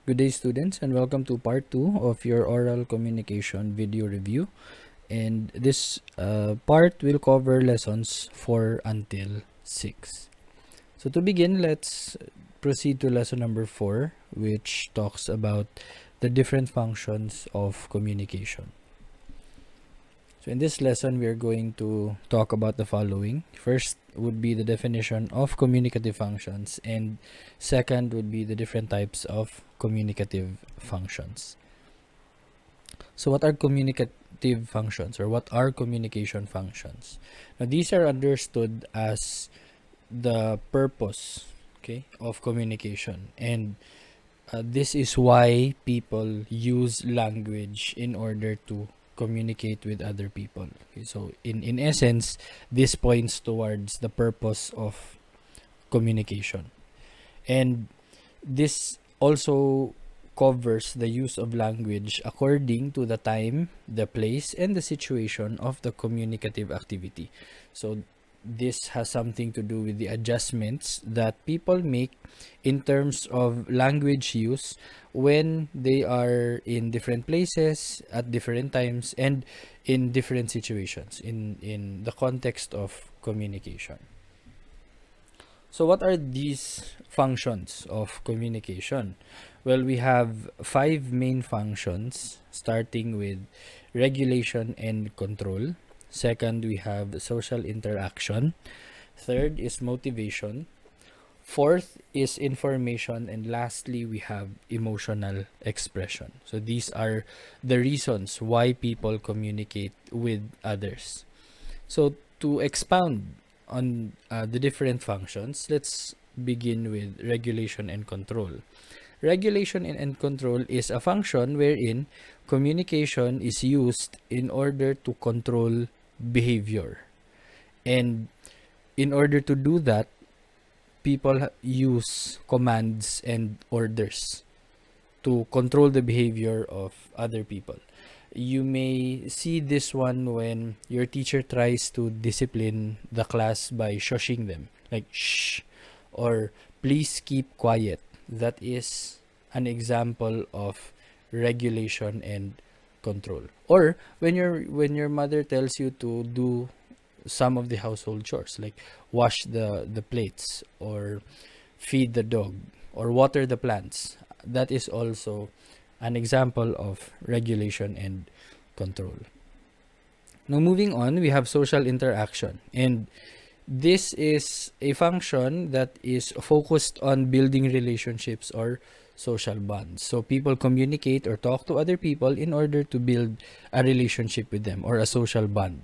Good day, students, and welcome to part 2 of your oral communication video review. And this part will cover lessons 4 until 6. So to begin, let's proceed to lesson number 4, which talks about the different functions of communication. So in this lesson, we are going to talk about the following. First would be the definition of communicative functions, and second would be the different types of communicative functions. So what are communicative functions, or what are communication functions? Now these are understood as the purpose, okay, of communication, and this is why people use language in order to communicate with other people. Okay, so in essence, this points towards the purpose of communication. And this also covers the use of language according to the time, the place, and the situation of the communicative activity. So this has something to do with the adjustments that people make in terms of language use when they are in different places at different times and in different situations in the context of communication. So what are these functions of communication? Well, we have 5 main functions, starting with regulation and control. Second, we have social interaction. Third is motivation. Fourth is information. And lastly, we have emotional expression. So these are the reasons why people communicate with others. So to expound on the different functions, let's begin with regulation and control. Regulation and control is a function wherein communication is used in order to control behavior. And in order to do that, people use commands and orders to control the behavior of other people. You may see this one when your teacher tries to discipline the class by shushing them, like shh, or please keep quiet. That is an example of regulation and control. Or when your mother tells you to do some of the household chores, like wash the plates, or feed the dog, or water the plants, that is also an example of regulation and control. Now moving on, we have social interaction, and this is a function that is focused on building relationships or social bonds. So people communicate or talk to other people in order to build a relationship with them or a social bond.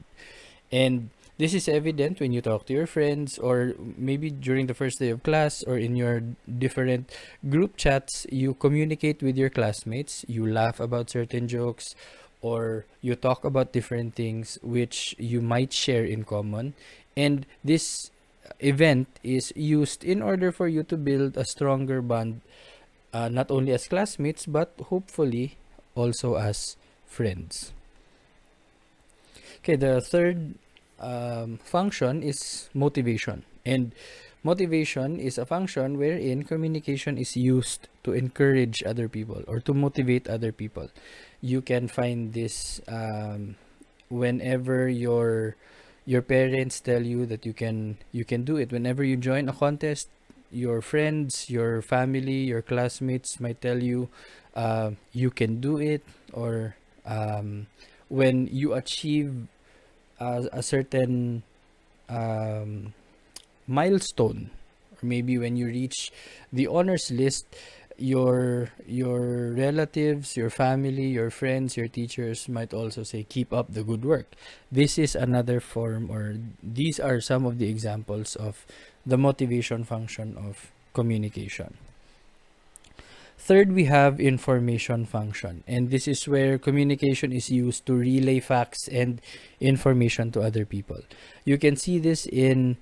And this is evident when you talk to your friends, or maybe during the first day of class, or in your different group chats. You communicate with your classmates, you laugh about certain jokes, or you talk about different things which you might share in common. And this event is used in order for you to build a stronger bond, not only as classmates, but hopefully also as friends. Okay, the third function is motivation. And motivation is a function wherein communication is used to encourage other people or to motivate other people. You can find this whenever your parents tell you that you can do it. Whenever you join a contest, your friends, your family, your classmates might tell you you can do it. Or when you achieve a certain milestone, or maybe when you reach the honors list, your relatives, your family, your friends, your teachers might also say, keep up the good work. This is another form, or these are some of the examples of the motivation function of communication. Third, we have information function, and this is where communication is used to relay facts and information to other people. You can see this in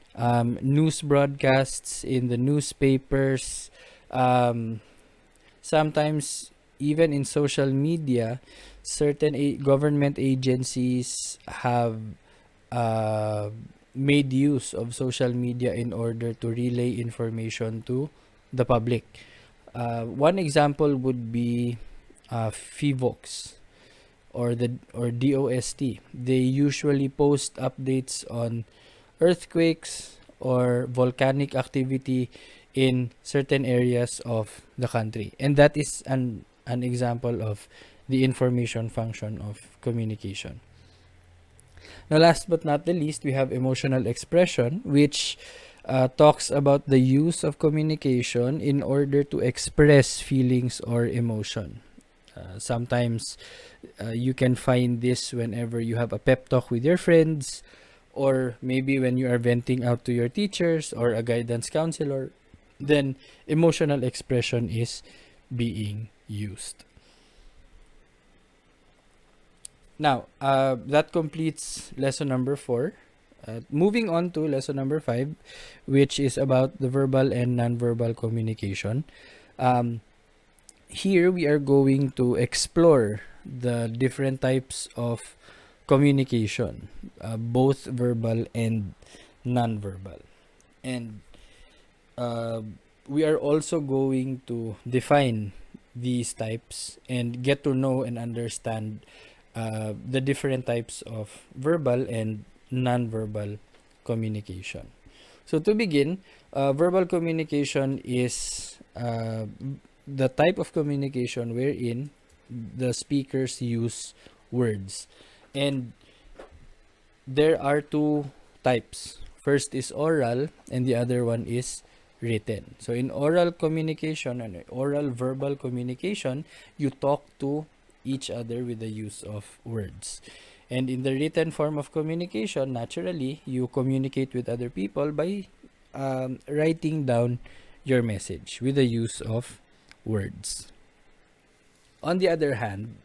news broadcasts, in the newspapers, sometimes even in social media. Certain government agencies have made use of social media in order to relay information to the public. One example would be FIVOX or DOST. They usually post updates on earthquakes or volcanic activity in certain areas of the country, and that is an example of the information function of communication. Now, last but not the least, we have emotional expression, which talks about the use of communication in order to express feelings or emotion. Sometimes you can find this whenever you have a pep talk with your friends, or maybe when you are venting out to your teachers or a guidance counselor, then emotional expression is being used. Now, that completes lesson number 4. Moving on to lesson number 5, which is about the verbal and nonverbal communication. Here we are going to explore the different types of communication, both verbal and nonverbal. And we are also going to define these types and get to know and understand the different types of verbal and nonverbal communication. So to begin, verbal communication is the type of communication wherein the speakers use words. And there are two types. First is oral and the other one is written. So in oral communication and oral verbal communication, you talk to each other with the use of words. And in the written form of communication, naturally, you communicate with other people by writing down your message with the use of words. On the other hand,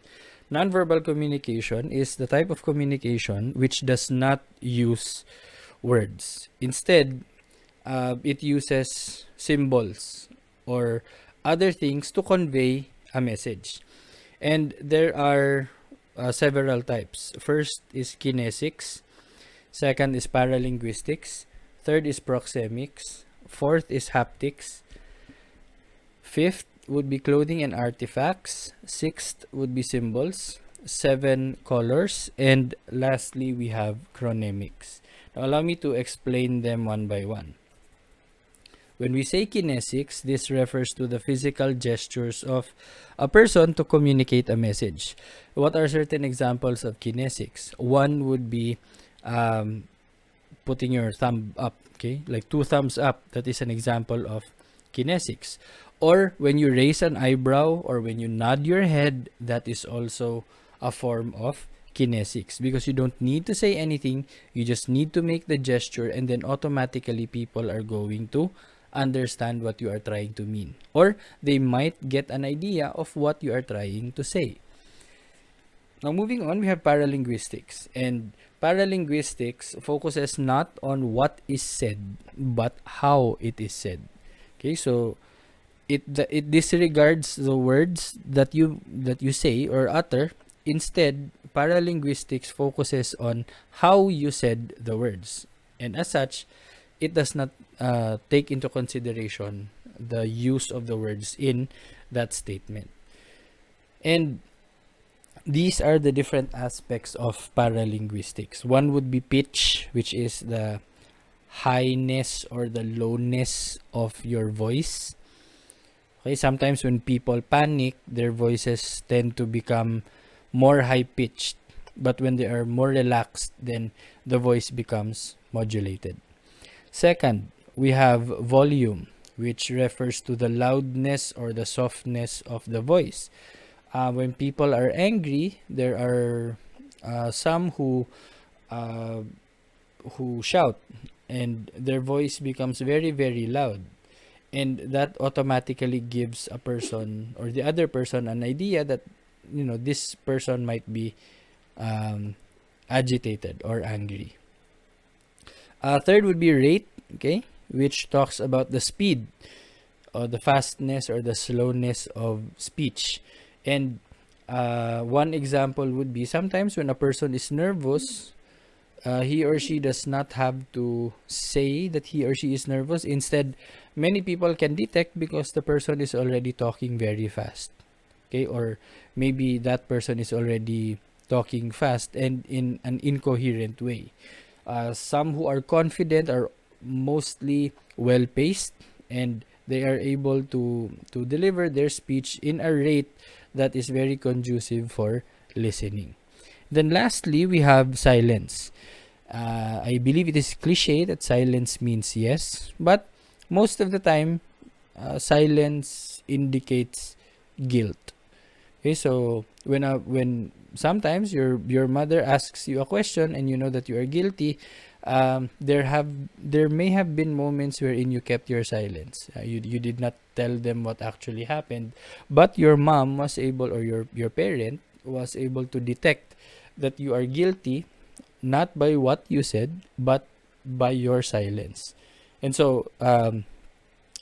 nonverbal communication is the type of communication which does not use words. Instead, it uses symbols or other things to convey a message. And there are several types. First is KINESICS. Second is PARALINGUISTICS. Third is PROXEMICS. Fourth is HAPTICS. Fifth would be clothing and artifacts. Sixth would be symbols. 7 colors. And lastly, we have CHRONEMICS. Now, allow me to explain them one by one. When we say kinesics, this refers to the physical gestures of a person to communicate a message. What are certain examples of kinesics? One would be putting your thumb up, okay? Like 2 thumbs up, that is an example of kinesics. Or when you raise an eyebrow or when you nod your head, that is also a form of kinesics, because you don't need to say anything, you just need to make the gesture, and then automatically people are going to understand what you are trying to mean, or they might get an idea of what you are trying to say. Now, moving on, we have paralinguistics, and paralinguistics focuses not on what is said but how it is said. Okay, so it disregards the words that you say or utter. Instead, paralinguistics focuses on how you said the words, and as such, it does not take into consideration the use of the words in that statement. And these are the different aspects of paralinguistics. One would be pitch, which is the highness or the lowness of your voice. Okay, sometimes when people panic, their voices tend to become more high-pitched. But when they are more relaxed, then the voice becomes modulated. Second, we have volume, which refers to the loudness or the softness of the voice. When people are angry, there are some who shout, and their voice becomes very, very loud. And that automatically gives a person or the other person an idea that, you know, this person might be agitated or angry. Third would be rate, okay, which talks about the speed or the fastness or the slowness of speech. And one example would be sometimes when a person is nervous, he or she does not have to say that he or she is nervous. Instead, many people can detect because the person is already talking very fast. Okay, or maybe that person is already talking fast and in an incoherent way. Some who are confident are mostly well paced, and they are able to deliver their speech in a rate that is very conducive for listening. Then lastly, we have silence. I believe it is cliche that silence means yes, but most of the time, silence indicates guilt. Okay, so when sometimes your mother asks you a question and you know that you are guilty, there may have been moments wherein you kept your silence. You did not tell them what actually happened, but your mom was able, or your parent was able to detect that you are guilty, not by what you said, but by your silence. And so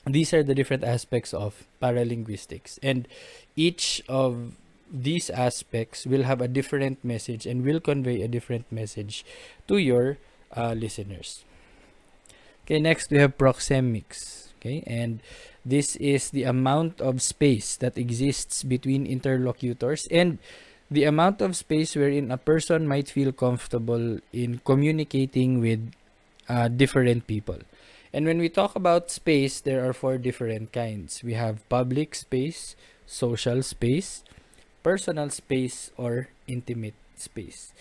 these are the different aspects of paralinguistics, and each of these aspects will have a different message and will convey a different message to your listeners. Okay, next we have proxemics. Okay, and this is the amount of space that exists between interlocutors and the amount of space wherein a person might feel comfortable in communicating with different people. And when we talk about space, there are four different kinds. We have public space, social space, personal space, or intimate space.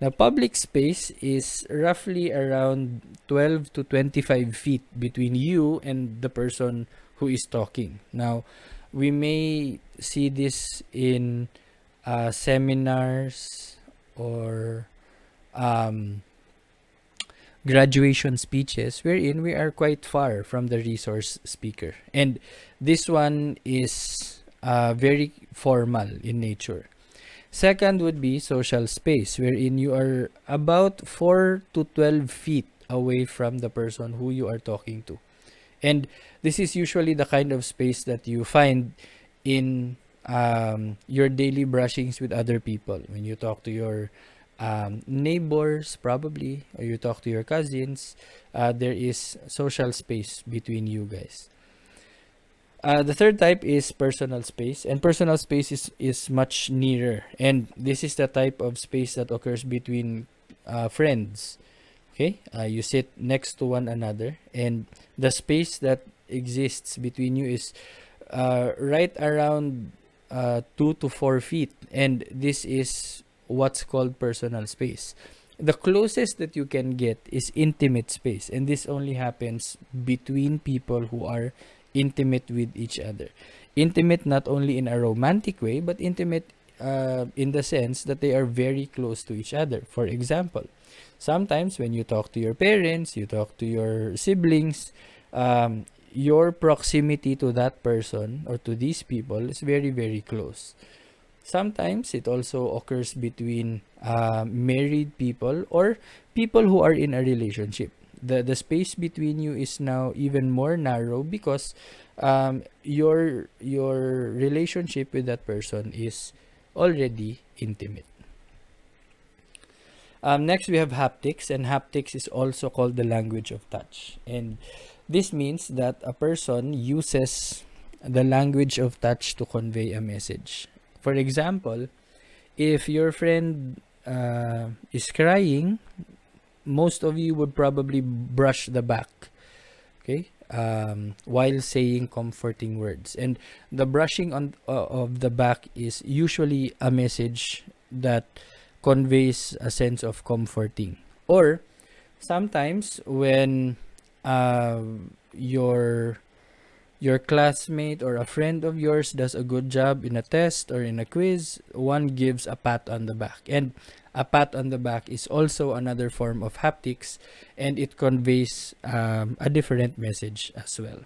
Now, public space is roughly around 12 to 25 feet between you and the person who is talking. Now, we may see this in seminars or graduation speeches wherein we are quite far from the resource speaker. And this one is very formal in nature. Second would be social space, wherein you are about 4 to 12 feet away from the person who you are talking to. And this is usually the kind of space that you find in your daily brushings with other people. When you talk to your neighbors, probably, or you talk to your cousins, there is social space between you guys. The third type is personal space, and personal space is much nearer, and this is the type of space that occurs between friends. Okay, you sit next to one another, and the space that exists between you is right around 2 to 4 feet, and this is what's called personal space. The closest that you can get is intimate space, and this only happens between people who are intimate with each other. Intimate not only in a romantic way, but intimate in the sense that they are very close to each other. For example, sometimes when you talk to your parents, you talk to your siblings, your proximity to that person or to these people is very, very close. Sometimes it also occurs between married people or people who are in a relationship. The space between you is now even more narrow because your relationship with that person is already intimate. Next, we have haptics, and haptics is also called the language of touch. And this means that a person uses the language of touch to convey a message. For example, if your friend is crying, most of you would probably brush the back, okay, while saying comforting words. And the brushing of the back is usually a message that conveys a sense of comforting. Or sometimes when your classmate or a friend of yours does a good job in a test or in a quiz, one gives a pat on the back. And a pat on the back is also another form of haptics, and it conveys a different message as well.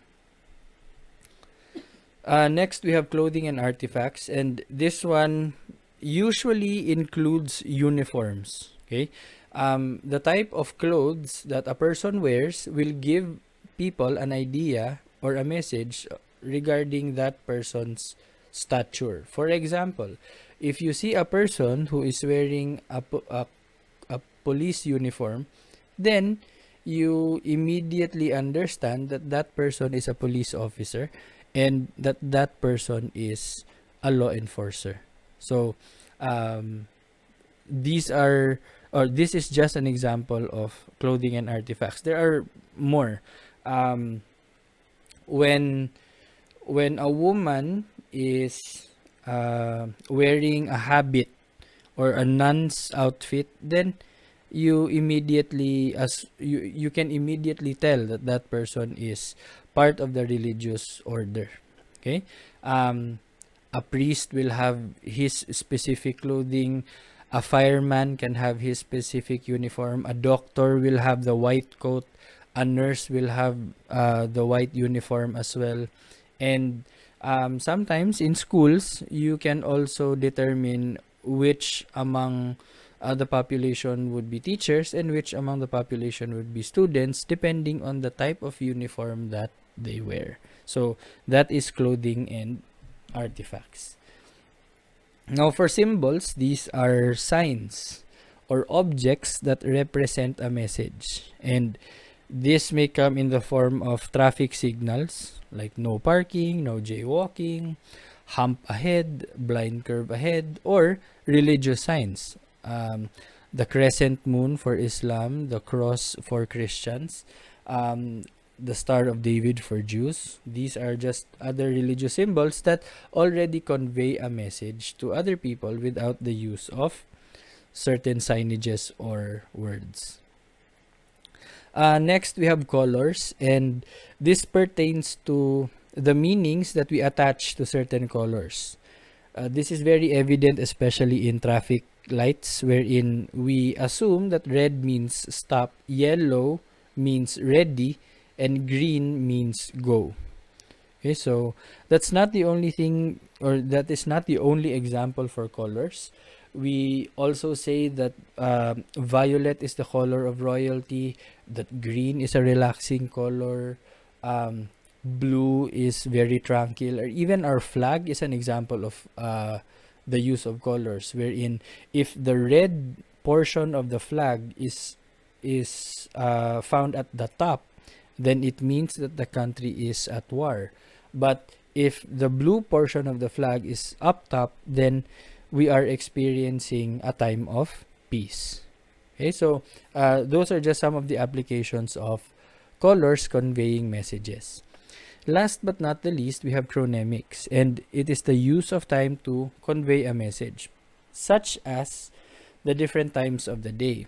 Next, we have clothing and artifacts, and this one usually includes uniforms. Okay, the type of clothes that a person wears will give people an idea or a message regarding that person's stature. For example, if you see a person who is wearing a police uniform, then you immediately understand that that person is a police officer and that that person is a law enforcer. So um, these are, or this is just an example of clothing and artifacts. There are more. Um, when when a woman is wearing a habit or a nun's outfit, then you immediately, as you can immediately tell that that person is part of the religious order. Okay. um a priest will have his specific clothing, a fireman can have his specific uniform, a doctor will have the white coat, a nurse will have the white uniform as well. And sometimes in schools, you can also determine which among the population would be teachers and which among the population would be students, depending on the type of uniform that they wear. So that is clothing and artifacts. Now, for symbols, these are signs or objects that represent a message. And this may come in the form of traffic signals like no parking, no jaywalking, hump ahead, blind curve ahead, or religious signs. The crescent moon for Islam, the cross for Christians, um, the Star of David for Jews. These are just other religious symbols that already convey a message to other people without the use of certain signages or words. Next, we have colors, and this pertains to the meanings that we attach to certain colors. This is very evident, especially in traffic lights, wherein we assume that red means stop, yellow means ready, and green means go. Okay, so that's not the only thing, or that is not the only example for colors. We also say that violet is the color of royalty, that green is a relaxing color, blue is very tranquil, or even our flag is an example of the use of colors, wherein if the red portion of the flag is found at the top, then it means that the country is at war. But if the blue portion of the flag is up top, then we are experiencing a time of peace. Okay, so those are just some of the applications of colors conveying messages. Last but not the least, we have chronemics, and it is the use of time to convey a message, such as the different times of the day.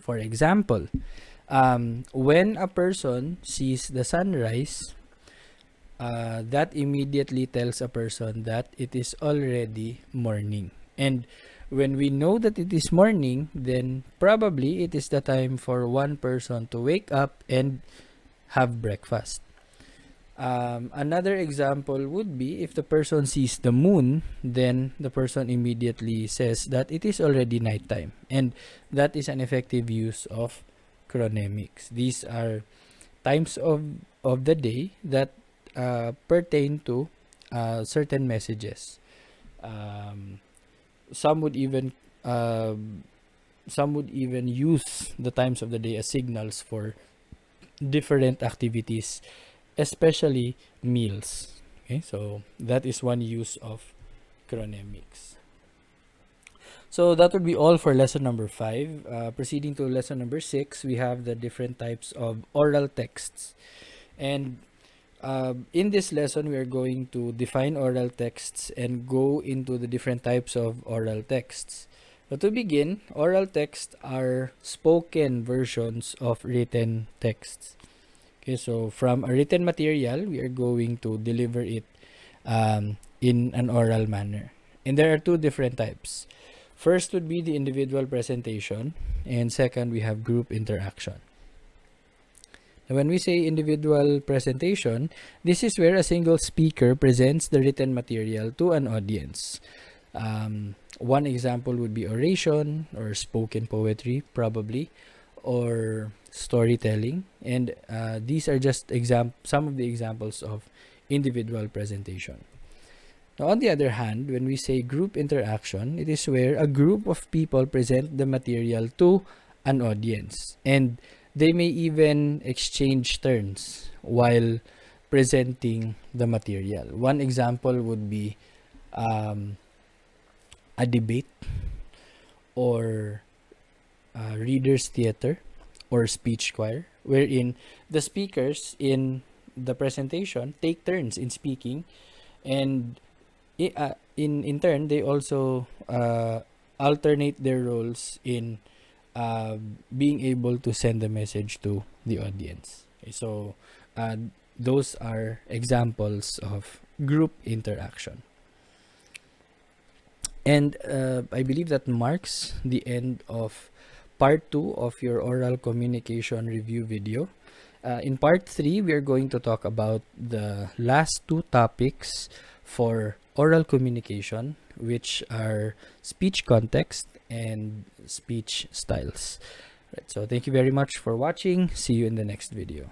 For example, when a person sees the sunrise, that immediately tells a person that it is already morning. And when we know that it is morning, then probably it is the time for one person to wake up and have breakfast. Another example would be if the person sees the moon, then the person immediately says that it is already nighttime. And that is an effective use of chronemics. These are times of the day that pertain to certain messages. Some would even use the times of the day as signals for different activities, especially meals. Okay, so that is one use of chronemics. So that would be all for lesson number 5. Proceeding to lesson number 6, we have the different types of oral texts. And in this lesson, we are going to define oral texts and go into the different types of oral texts. But to begin, oral texts are spoken versions of written texts. Okay, so from a written material, we are going to deliver it in an oral manner. And there are two different types. First would be the individual presentation, and second, we have group interaction. Now, when we say individual presentation, this is where a single speaker presents the written material to an audience. One example would be oration or spoken poetry, probably, or storytelling, and these are just some of the examples of individual presentation. Now, on the other hand, when we say group interaction, it is where a group of people present the material to an audience, and They may even exchange turns while presenting the material. One example would be a debate or readers theater or speech choir, wherein the speakers in the presentation take turns in speaking, and in turn they also alternate their roles in being able to send a message to the audience. Okay, so those are examples of group interaction. And I believe that marks the end of part 2 of your oral communication review video. In part 3, we are going to talk about the last two topics for oral communication, which are speech context and speech styles. Right, so thank you very much for watching. See you in the next video.